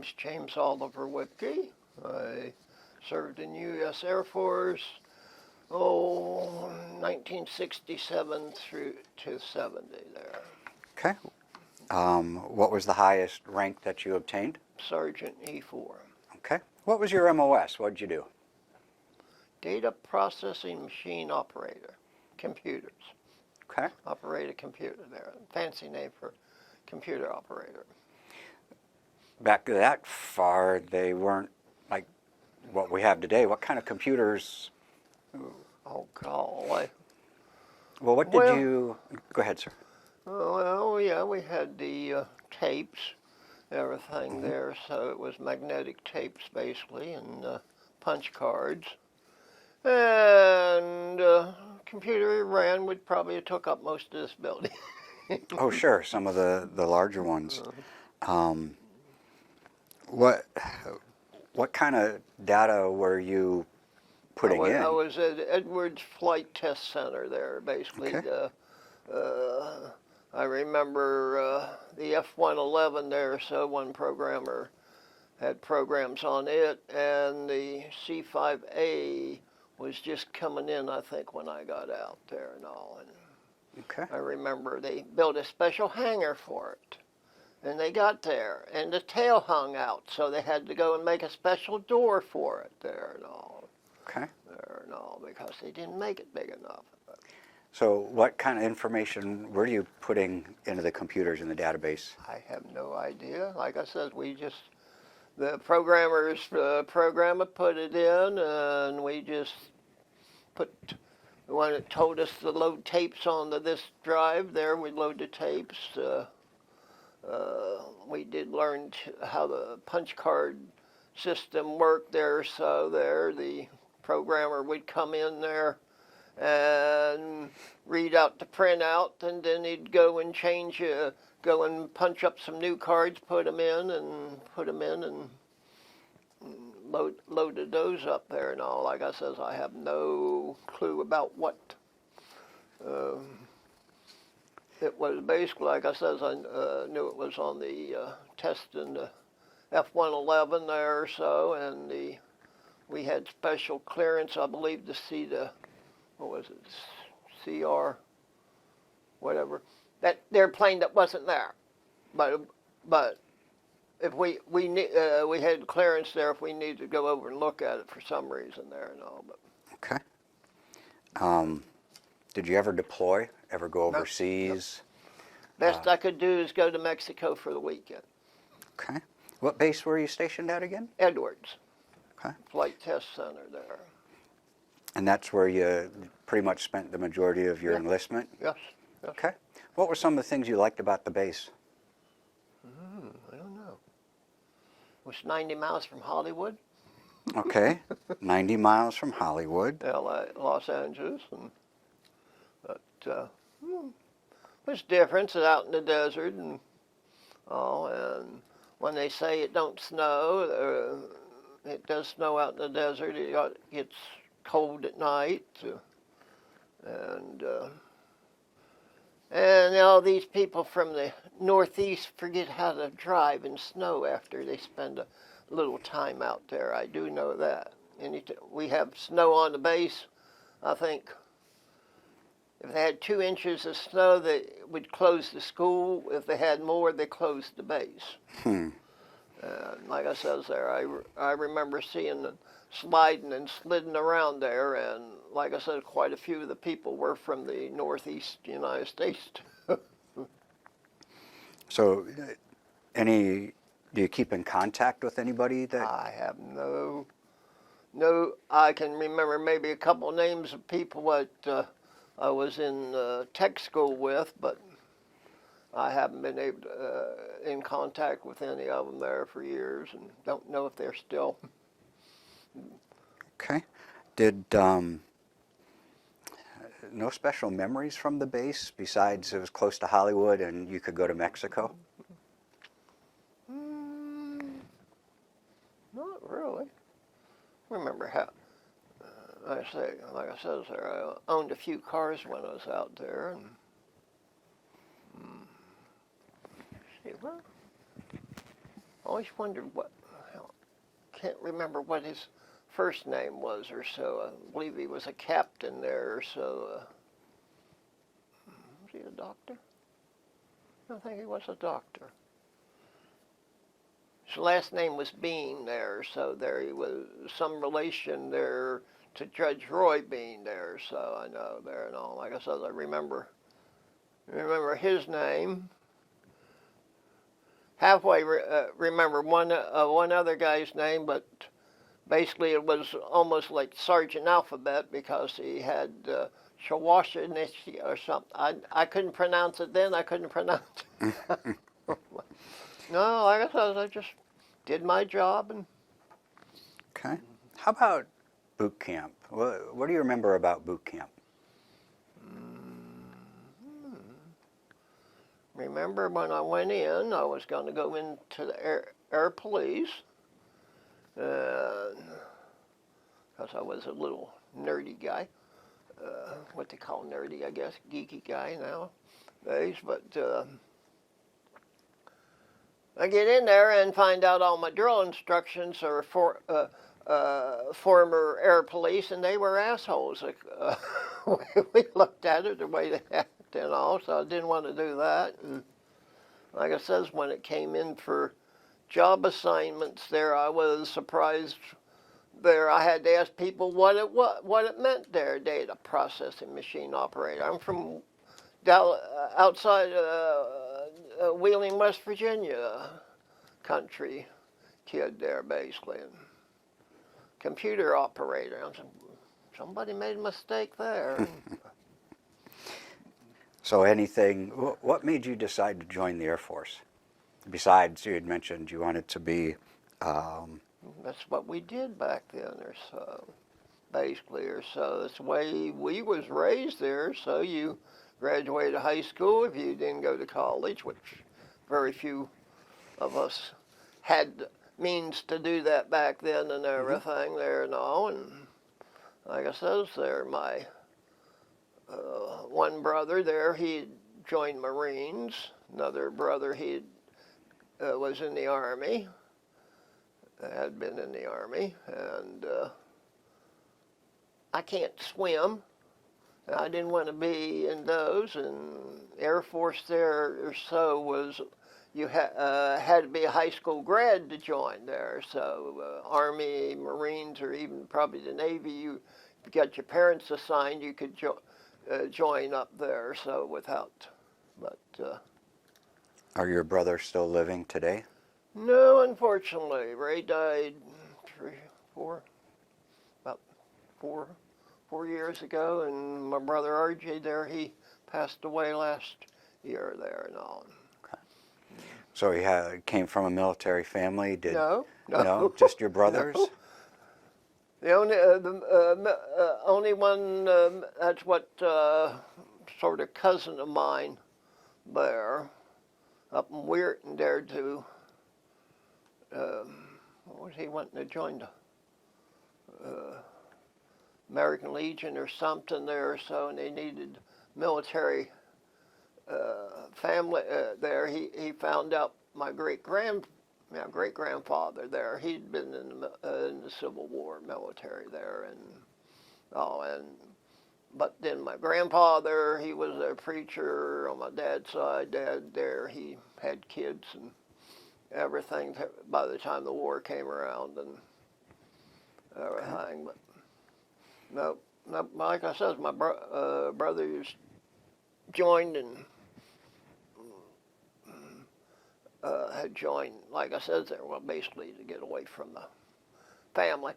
name's James Oliver Whipkey. I served in U.S. Air Force, 1967 through to 70 there. Okay. What was the highest rank that you obtained? Sergeant E4. Okay. What was your MOS? What did you do? Data Processing Machine Operator. Computers. Okay. Operate a computer there. Fancy name for computer operator. Back that far, they weren't like what we have today. What kind of computers? Oh, golly. Well, what did you... Go ahead, sir. Well, yeah, we had the tapes, everything there, so it was magnetic tapes, basically, and punch cards. And computer ran would probably have took up most of this building. Oh, sure, some of the larger ones. What kind of data were you putting in? I was at Edwards Flight Test Center there, basically. Okay. I remember the F-111 there, so one programmer had programs on it, and the C-5A was just coming in, I think, when I got out there and all. And Okay. I remember they built a special hangar for it. And they got there, and the tail hung out, so they had to go and make a special door for it there and all. Okay. There and all, because they didn't make it big enough. So what kind of information were you putting into the computers in the database? I have no idea. Like I said, the programmers programmer put it in, and we just when it told us to load tapes onto this drive there, we load the tapes. We did learn how the punch card system worked there, so the programmer would come in there and read out the printout, and then he'd go and go and punch up some new cards, put them in, and loaded those up there and all. Like I says, I have no clue about what. It was basically, like I says, I knew it was on the test in the F-111 there or so, and we had special clearance, I believe, to see what was it, CR, whatever, that airplane that wasn't there. But if we had clearance there if we needed to go over and look at it for some reason there and all. But. Okay. Did you ever deploy? Ever go overseas? Nope. Best I could do is go to Mexico for the weekend. Okay. What base were you stationed at again? Edwards. Okay. Flight Test Center there. And that's where you pretty much spent the majority of your enlistment? Yes. Okay. What were some of the things you liked about the base? I don't know. It was 90 miles from Hollywood. Okay. 90 miles from Hollywood. LA, Los Angeles, but it was different. It's out in the desert and all. And when they say it don't snow, it does snow out in the desert. It gets cold at night, and all these people from the Northeast forget how to drive in snow after they spend a little time out there. I do know that. We have snow on the base. I think if they had 2 inches of snow, they would close the school. If they had more, they closed the base. Like I says there, I remember seeing them sliding and sliding around there, and like I said, quite a few of the people were from the Northeast United States. So, do you keep in contact with anybody that? I have no. I can remember maybe a couple names of people that I was in tech school with, but I haven't been in contact with any of them there for years, and don't know if they're still. Okay. Did no special memories from the base besides it was close to Hollywood and you could go to Mexico? Not really. Remember how? Like I said, I owned a few cars when I was out there, and see, well, I always wondered can't remember what his first name was or so. I believe he was a captain there or so. Was he a doctor? I don't think he was a doctor. His last name was Bean there, so there he was some relation there to Judge Roy Bean there, so I know there and all. Like I said, I remember his name. Halfway remember one other guy's name, but basically it was almost like Sergeant Alphabet because he had Shawashinishi or something. I couldn't pronounce it then. I couldn't pronounce it. No, like I said, I just did my job. And Okay. How about boot camp? What do you remember about boot camp? Remember when I went in, I was going to go into the air police. Because I was a little nerdy guy. What they call nerdy, I guess, geeky guy nowadays. But I get in there and find out all my drill instructions are for former air police, and they were assholes. We looked at it the way they acted and all, so I didn't want to do that. And like I says, when it came in for job assignments there, I was surprised there. I had to ask people what it meant there, data processing machine operator. I'm from outside Wheeling, West Virginia country kid there, basically. And computer operator. Somebody made a mistake there. So what made you decide to join the Air Force? Besides, you had mentioned you wanted to be... That's what we did back then, or so, basically, or so. That's the way we was raised there, so you graduated high school if you didn't go to college, which very few of us had means to do that back then and everything there and all. And like I says there, my one brother there, he joined Marines. Another brother, he was in the Army, had been in the Army, and I can't swim. I didn't want to be in those, and Air Force there or so was, you had to be a high school grad to join there. So Army, Marines, or even probably the Navy, you got your parents assigned, you could join up there. So without, but. Are your brothers still living today? No, unfortunately. Ray died about four years ago, and my brother RJ there, he passed away last year there and all. Okay. So he came from a military family? No, just your brothers? No. The only one, that's what sort of cousin of mine there, up in Weirton there to, what was he wanting to join the American Legion or something there or so, and they needed military family there. He found out my great grandfather there. He'd been in the Civil War military there, but then my grandfather, he was a preacher on my dad's side. Dad there, he had kids and everything by the time the war came around and everything. But no, like I said, my brothers joined and had joined, like I said, there, well, basically to get away from the family.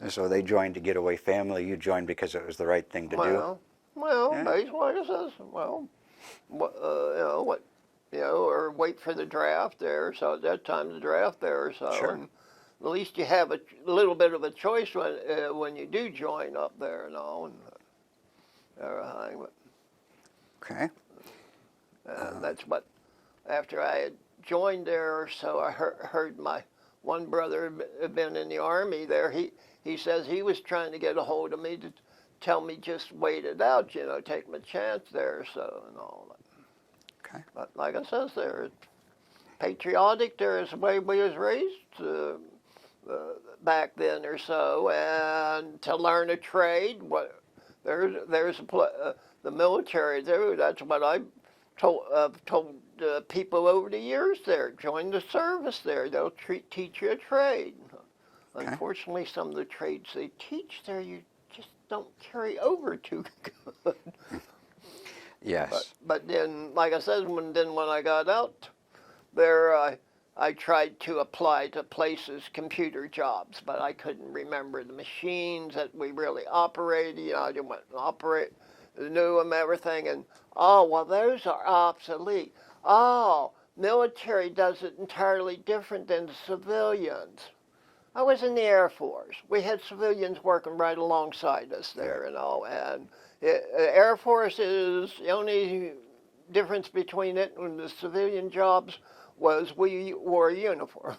So they joined to get away family. You joined because it was the right thing to do. Well, yeah. Basically, like I says, or wait for the draft there. So at that time, the draft there. So sure. And at least you have a little bit of a choice when you do join up there and all. And everything. Okay. That's what, after I had joined there, so I heard my one brother had been in the Army there. He says he was trying to get a hold of me to tell me just wait it out, take my chance there, so and all that. Okay. But like I says there, patriotic there is the way we was raised back then or so, and to learn a trade. There's the military there. That's what I told people over the years there. Join the service there. They'll teach you a trade. Okay. Unfortunately, some of the trades they teach there you just don't carry over too good. Yes. But then, like I said, when I got out there, I tried to apply to places, computer jobs, but I couldn't remember the machines that we really operated. You know, I didn't want to operate, knew them, everything, and oh, well, those are obsolete. Oh, military does it entirely different than the civilians. I was in the Air Force. We had civilians working right alongside us there and all, and Air Force is the only difference between it and the civilian jobs was we wore a uniform.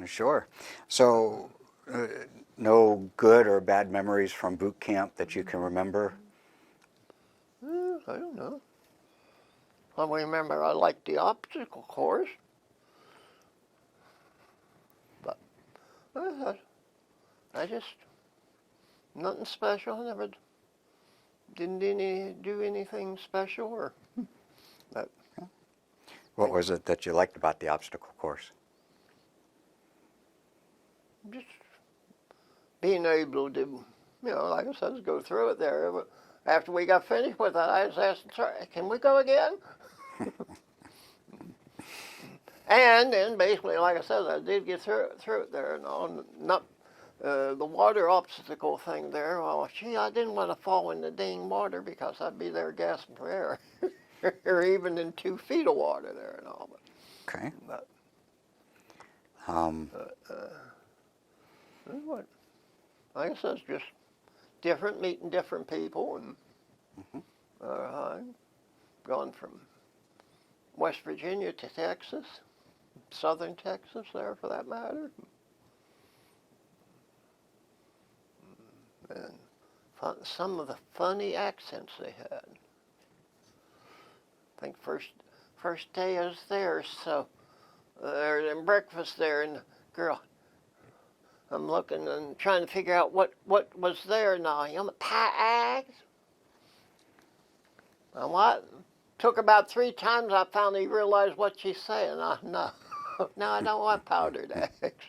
Sure. So, no good or bad memories from boot camp that you can remember? I don't know. I remember I liked the obstacle course. But I just, nothing special. I never didn't do anything special or that. What was it that you liked about the obstacle course? Just being able to, like I said, just go through it there. After we got finished with that, I was asking, sorry, can we go again? And then basically, like I said, I did get through it there and all. Not the water obstacle thing there. Well, gee, I didn't want to fall in the dang water because I'd be there gasping for air, or even in 2 feet of water there and all. Okay. But like I said, it's just different, meeting different people, and I've gone from West Virginia to Texas, southern Texas there for that matter. And some of the funny accents they had. I think first day I was there, so they're in breakfast there, and the girl, I'm looking and trying to figure out what was there now. I'm pie eggs. And what? Took about 3 times I finally realized what she's saying. No, I don't want powdered eggs.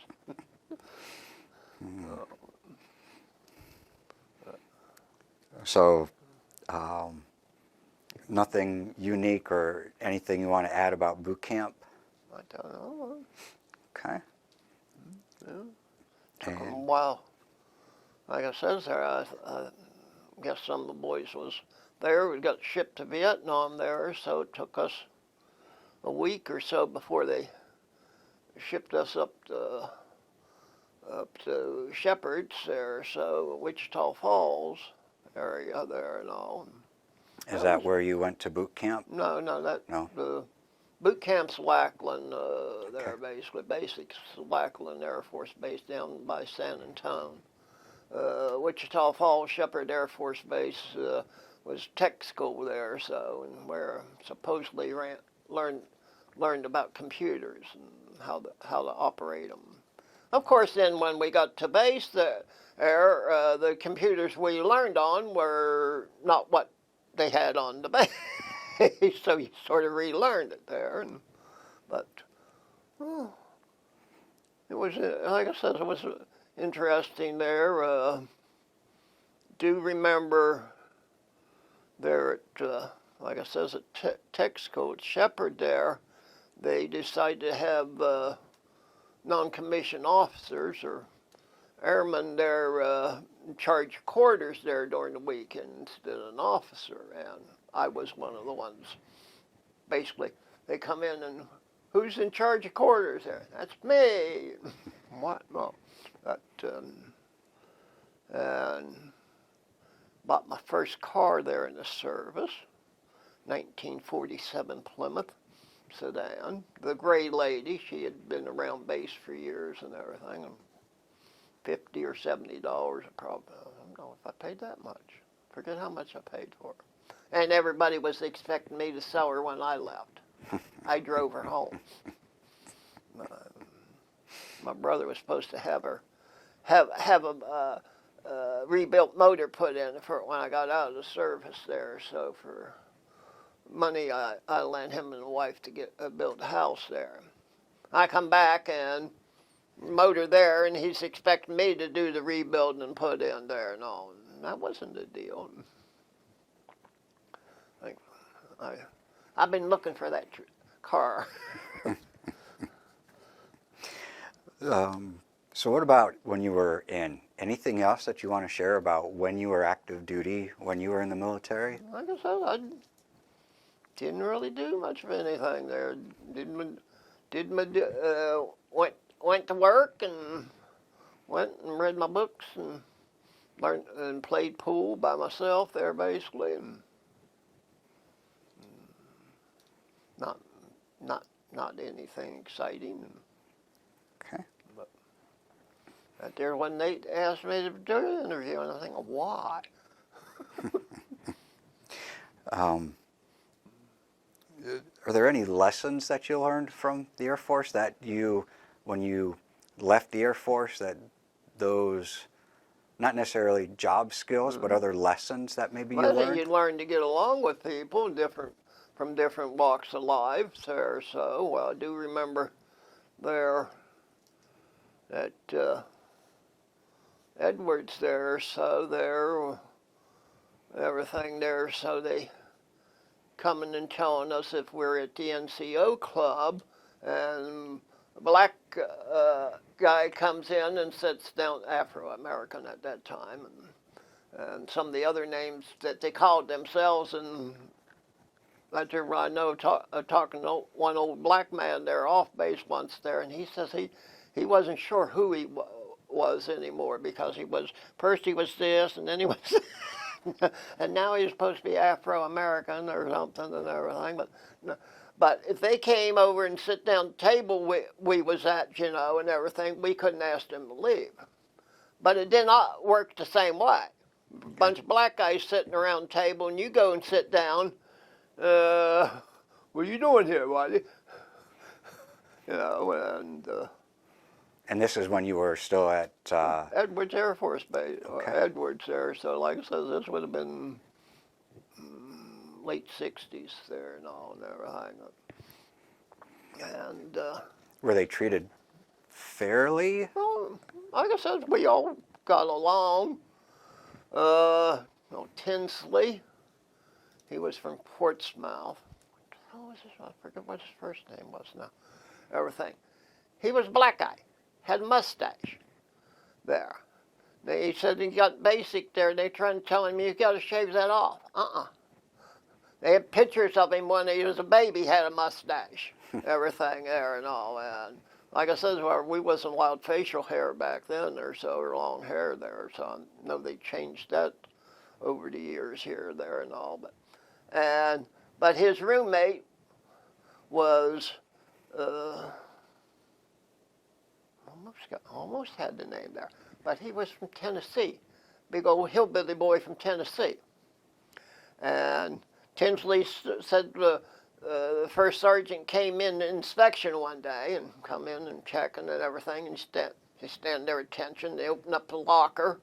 So, nothing unique or anything you want to add about boot camp? I don't know. Okay. Yeah. Took them a while. Like I said there, I guess some of the boys was there. We got shipped to Vietnam there, so it took us a week or so before they shipped us up to Shepherd's there, so Wichita Falls area there and all. Is that where you went to boot camp? No, the boot camp's Lackland there, basically. Basics, Lackland Air Force Base down by San Antonio. Wichita Falls Shepherd Air Force Base was tech school there, so, and where supposedly learned about computers and how to operate them. Of course, then when we got to base the computers we learned on were not what they had on the base, so you sort of relearned it there. But it was, like I said, it was interesting there. Do remember there at, like I said, at tech school at Shepherd there, they decided to have non-commissioned officers or airmen there in charge of quarters there during the weekend instead of an officer, and I was one of the ones. Basically, they come in and, who's in charge of quarters there? That's me. What? No. And bought my first car there in the service, 1947 Plymouth sedan. The gray lady, she had been around base for years and everything. And $50 or $70, probably. I don't know if I paid that much. Forget how much I paid for her. And everybody was expecting me to sell her when I left. I drove her home. My brother was supposed to have a rebuilt motor put in for when I got out of the service there. So for money, I lent him and the wife to get build a house there. I come back and motor there, and he's expecting me to do the rebuilding and put in there and all. And that wasn't the deal. I've been looking for that car. So what about when you were in? Anything else that you want to share about when you were active duty, when you were in the military? Like I said, I didn't really do much of anything there. Went to work and went and read my books and learned and played pool by myself there basically, and not anything exciting. Okay. But out there when they asked me to do an interview, and I think, why? Are there any lessons that you learned from the Air Force that when you left the Air Force, that those, not necessarily job skills, but other lessons that maybe you I think learned? you learn to get along with people from different walks of life there. So, well, I do remember there at Edwards there, so there, everything there, so they coming and telling us if we're at the NCO club, and a black guy comes in and sits down, Afro-American at that time, and some of the other names that they called themselves, and that's where I know talking to one old black man there off base once there, and he says he wasn't sure who he was anymore, because first he was this, and then he was and now he's supposed to be Afro-American or something and everything. But if they came over and sit down at the table we was at, you know, and everything, we couldn't ask them to leave. But it did not work the same way. A bunch of black guys sitting around the table, and you go and sit down. What are you doing here, Whitey? You know, and this is when you were still at... Edwards Air Force Base, or Okay. Edwards there. So like I said, this would have been late 60s there and all and everything. And were they treated fairly? well, like I said, we all got along. Tinsley, he was from Portsmouth. What the hell was his? I forget what his first name was now. Everything. He was a black guy. Had a mustache there. He said he got basic there. They trying to tell him, you got to shave that off. They had pictures of him when he was a baby, had a mustache, everything there and all. And like I said, we wasn't allowed facial hair back then or so, or long hair there. So I know they changed that over the years here, there and all. But his roommate was... almost had the name there, but he was from Tennessee, big old hillbilly boy from Tennessee. And Tinsley said the first sergeant came in inspection one day and come in and checking and everything, and he stand their attention. They open up the locker,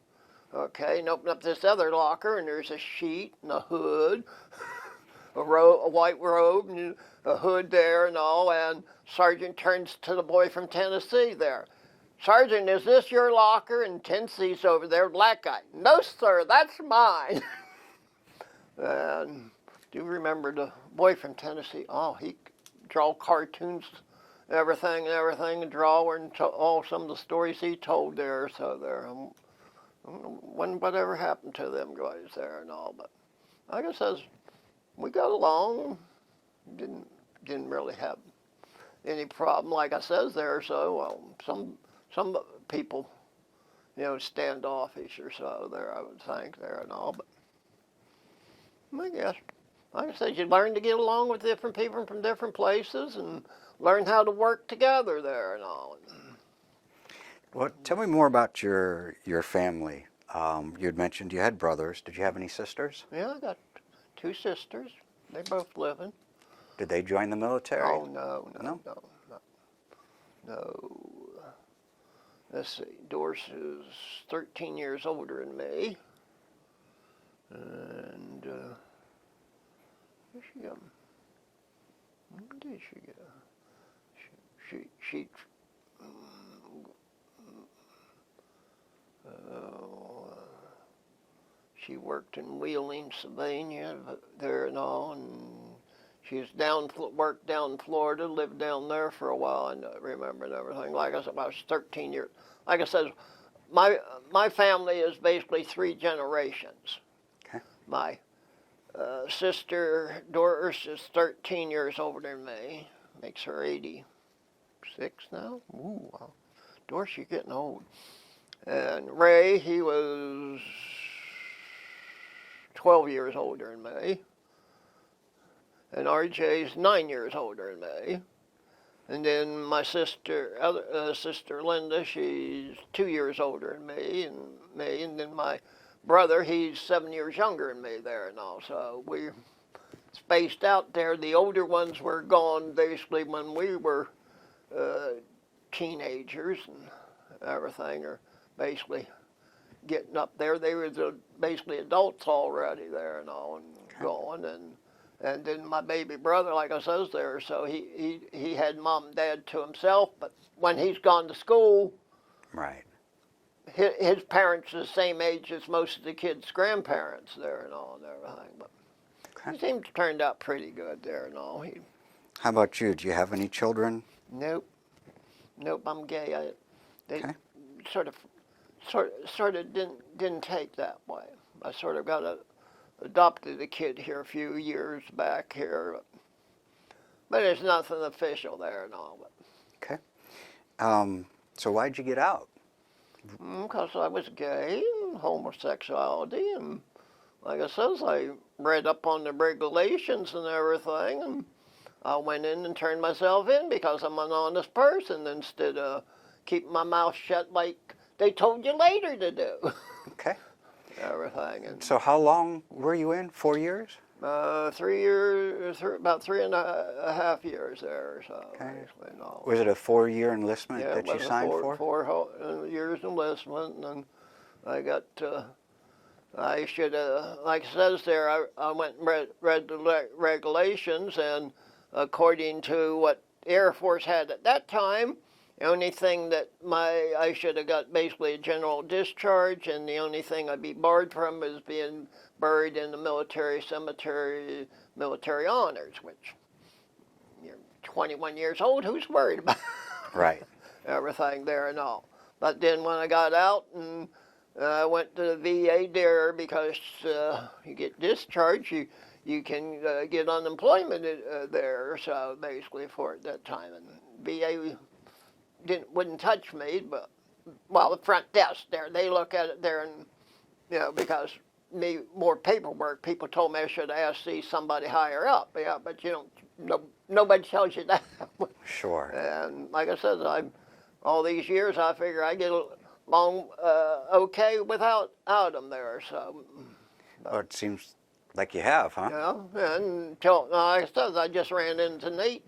okay, and open up this other locker, and there's a sheet and a hood, a white robe and a hood there and all, and Sergeant turns to the boy from Tennessee there. Sergeant, is this your locker? And Tennessee's over there, black guy. No, sir, that's mine. And do you remember the boy from Tennessee? Oh, he draw cartoons, everything, and draw and all some of the stories he told there. So there, I don't know whatever happened to them guys there and all. But like I says, we got along. Didn't really have any problem, like I says there. So well, some people, you know, standoffish or so there, I would think there and all. But I guess, like I said, you learn to get along with different people from different places and learn how to work together there and all. Well, tell me more about your family. You had mentioned you had brothers. Did you have any sisters? Yeah, I got 2 sisters. They both living. Did they join the military? Oh, no. let's see, Doris is 13 years older than me. And where'd she go? When did she go? She she worked in Wheeling, Sylvania, there and all, and she was worked down in Florida, lived down there for a while, and remember and everything. Like I said, I was 13 years. Like I said, my family is basically 3 generations. Okay. My sister Doris is 13 years older than me, makes her 86 now. Ooh, wow. Doris, you're getting old. And Ray, he was 12 years older than me. And RJ's 9 years older than me. And then my sister Linda, she's 2 years older than me. And then my brother, he's 7 years younger than me there and all. So we're spaced out there. The older ones were gone basically when we were teenagers and everything, or basically getting up there. They were basically adults already there and all, and going. And then my baby brother, like I says there, so he had mom and dad to himself. But when he's gone to school, right, his parents are the same age as most of the kids' grandparents there and all and everything. But he seems to turned out pretty good there and all. How about you? Do you have any children? Nope, I'm gay. They sort of didn't take that way. I sort of adopted a kid here a few years back here, but there's nothing official there and all. But. Okay. So why'd you get out? Because I was gay and homosexuality, and like I says, I read up on the regulations and everything, and I went in and turned myself in because I'm an honest person instead of keeping my mouth shut like they told you later to do. Okay. Everything. And so how long were you in? 4 years? 3 years, about 3.5 years there. So okay. No. Was it a 4-year enlistment that you signed for? 4 years enlistment, and I got. I should have, like it says there, I went and read the regulations, and according to what the Air Force had at that time, the only thing that I should have got basically a general discharge, and the only thing I'd be barred from is being buried in the military cemetery, military honors, which you're 21 years old, who's worried about right. everything there and all. But then when I got out and I went to the VA there, because you get discharged, you can get unemployment there, so basically for at that time. And VA wouldn't touch me, but, well, the front desk there, they look at it there, and, because more paperwork, people told me I should ask somebody higher up, but nobody tells you that. Sure. And like I said, all these years, I figure I get along okay without them there, so. Well, it seems like you have, huh? Yeah, and until, like I said, I just ran into Nate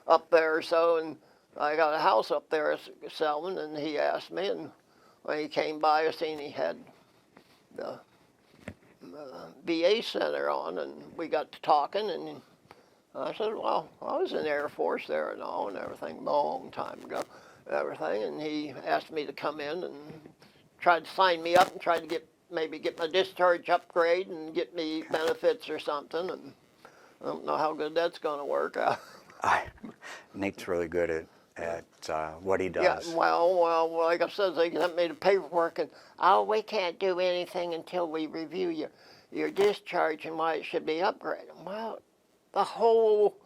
up there, so, and I got a house up there selling, and he asked me, and when he came by, I seen he had the VA center on, and we got to talking, and I said, well, I was in the Air Force there and all and everything, long time ago, everything, and he asked me to come in and tried to sign me up and tried to maybe get my discharge upgrade and get me benefits or something, and I don't know how good that's going to work out. Nate's really good at what he does. Yeah, well, like I said, they sent me the paperwork, and we can't do anything until we review your discharge and why it should be upgraded. Well, the whole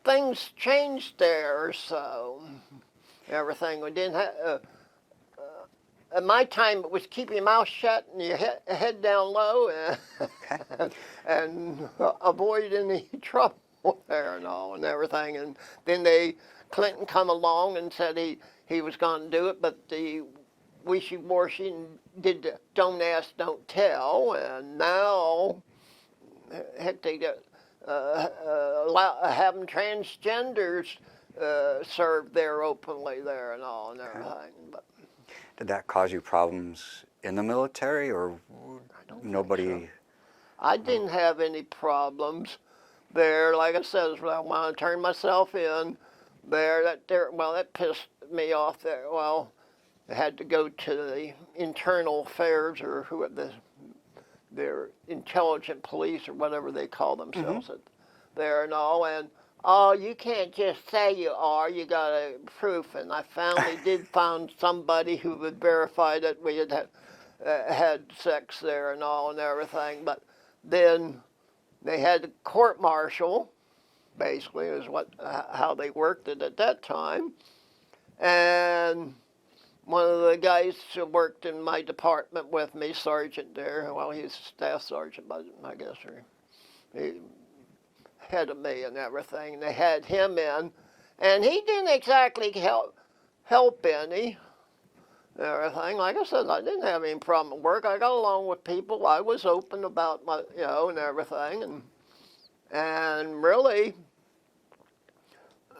thing's changed there, so everything we didn't have. At my time, it was keep your mouth shut and your head down low, and avoid any trouble there and all and everything. And then Clinton come along and said he was going to do it, but the wishy-washy did the don't ask, don't tell, and now, heck, they having transgenders served there openly there and all and everything. But Did that cause you problems in the military, or I don't think nobody? so. I didn't have any problems there. Like I said, when I turned myself in there, that pissed me off there. Well, I had to go to the internal affairs or their intelligent police or whatever they call themselves there and all. And oh, you can't just say you are. You got a proof. And I finally did find somebody who would verify that we had sex there and all and everything. But then they had the court martial, basically, is how they worked it at that time. And one of the guys who worked in my department with me, sergeant there, well, he's a staff sergeant, but I guess, or he head of me and everything. They had him in, and he didn't exactly help any. Everything. Like I said, I didn't have any problem at work. I got along with people. I was open about my, and everything, and really,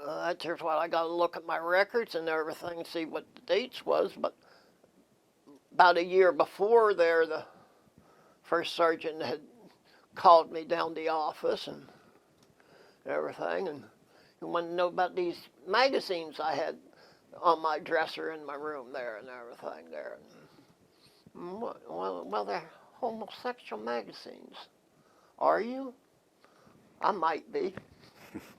that's just what I got to look at my records and everything and see what the dates was. But about a year before there, the first sergeant had called me down to the office and everything, and he wanted to know about these magazines I had on my dresser in my room there and everything there. And, well, they're homosexual magazines. Are you? I might be.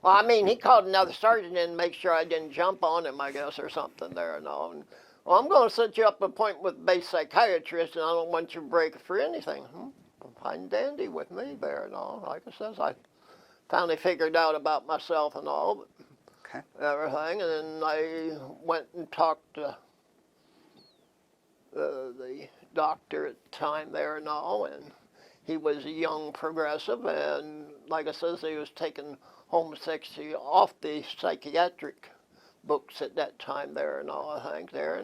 Well, I mean, he called another sergeant in to make sure I didn't jump on him, I guess, or something there and all. And, well, I'm going to set you up an appointment with a base psychiatrist, and I don't want you to break it for anything. Fine and dandy with me there and all. Like I says, I finally figured out about myself and all. But everything, and then I went and talked to the doctor at the time there and all, and he was a young progressive, and like I says, he was taking homosexuality off the psychiatric books at that time there and all, I think there,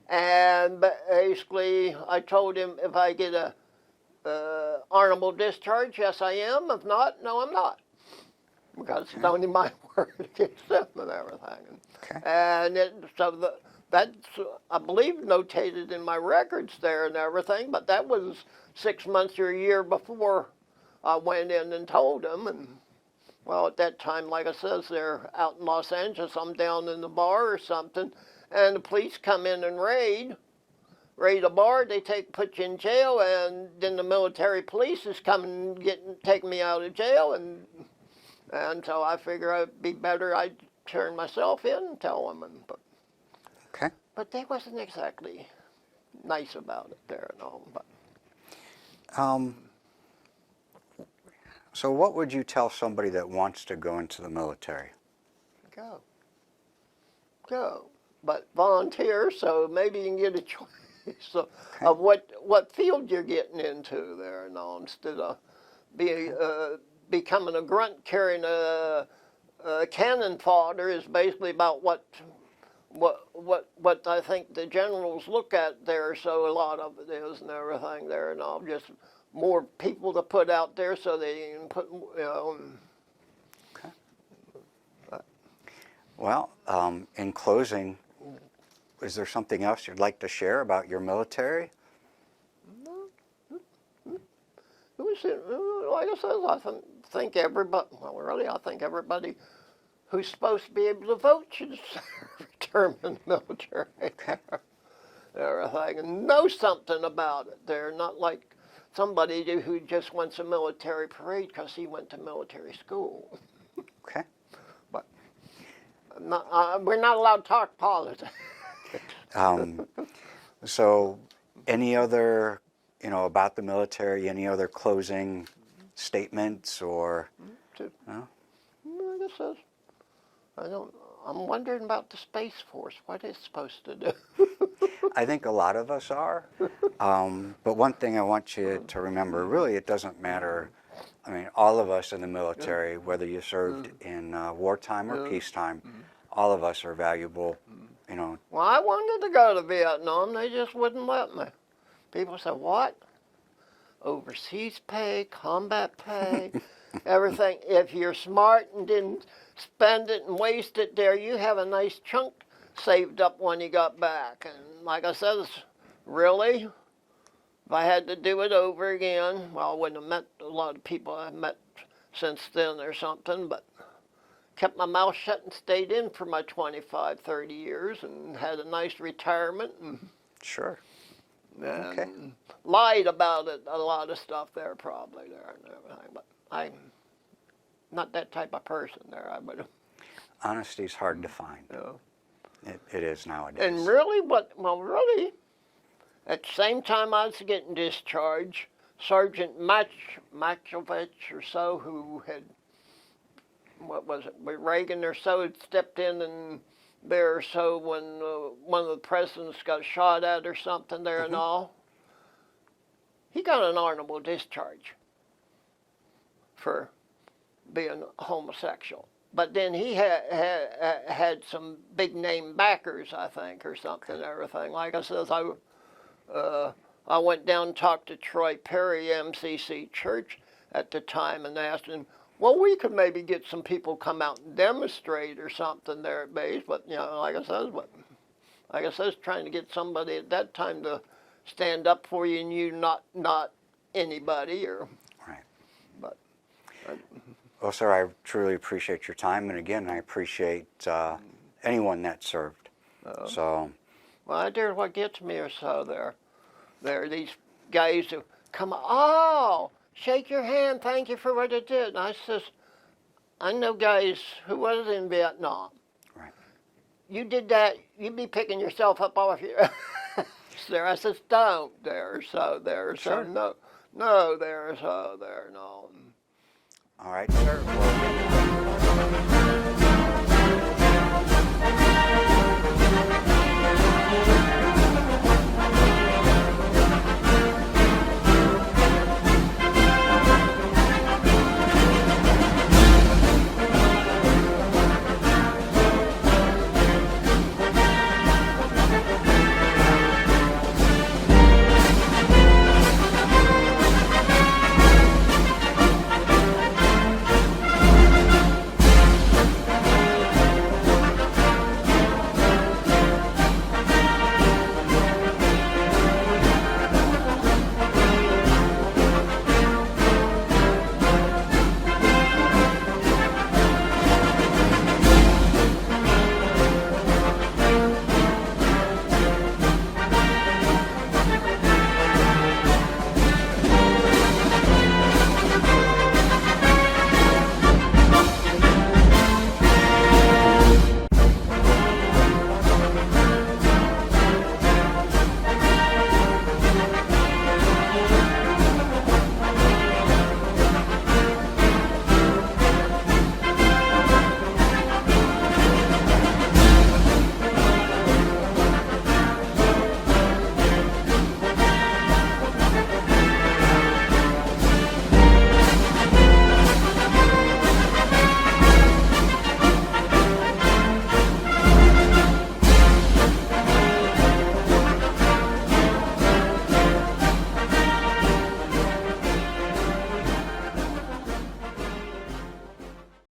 and basically I told him if I get a honorable discharge, yes I am. If not, no I'm not. Because it's only my word against them and everything. And that's, I believe, notated in my records there and everything, but that was 6 months or a year before I went in and told them. And, well, at that time, like I says, they're out in Los Angeles, I'm down in the bar or something, and the police come in and raid a bar, they put you in jail, and then the military police is coming and taking me out of jail, and so I figure it'd be better I'd turn myself in and tell them. But they wasn't exactly nice about it there and all. But. So what would you tell somebody that wants to go into the military? Go. But volunteer, so maybe you can get a choice of what field you're getting into there and all, instead of becoming a grunt carrying a cannon fodder is basically about what I think the generals look at there. So a lot of it is and everything there and all, just more people to put out there so they can put, Well, in closing, is there something else you'd like to share about your military? It was, like I said, I think everybody, I think everybody who's supposed to be able to vote should serve in the military. Everything, and know something about it. They're not like somebody who just wants a military parade because he went to military school. Okay. But we're not allowed to talk politics. So, any other, about the military, any other closing statements or? No? I guess I'm wondering about the Space Force, what it's supposed to do. I think a lot of us are. But one thing I want you to remember, really it doesn't matter. I mean, all of us in the military, whether you served in wartime or peacetime, all of us are valuable, Well, I wanted to go to Vietnam. They just wouldn't let me. People said, what? Overseas pay, combat pay, everything. If you're smart and didn't spend it and waste it there, you have a nice chunk saved up when he got back. And like I said, really, if I had to do it over again, well, I wouldn't have met a lot of people I've met since then or something, but kept my mouth shut and stayed in for my 25, 30 years and had a nice retirement. And, Sure. and Okay. lied about it, a lot of stuff there probably there and everything, but I'm not that type of person there. I would have, Honesty's hard to find. you know. It is nowadays. And really, really, at the same time I was getting discharged, Sergeant Machovich or so, who had, what was it, with Reagan or so, had stepped in and there or so when one of the presidents got shot at or something there and all. He got an honorable discharge for being homosexual. But then he had some big name backers, I think, or something and everything. Like I said, I went down and talked to Troy Perry, MCC Church at the time, and asked him, well, we could maybe get some people come out and demonstrate or something there at base. But, you know, like I said, trying to get somebody at that time to stand up for you and you not anybody or. Right. But. Well, sir, I truly appreciate your time, and again, I appreciate anyone that served. So. Well, I dare what gets me or so there. There are these guys who come, oh, shake your hand, thank you for what you did. And I says, I know guys who was in Vietnam. Right. You did that, you'd be picking yourself up off your there. I says, don't there, so there, Sure. so no, there, so there, no. All right, sir. Well,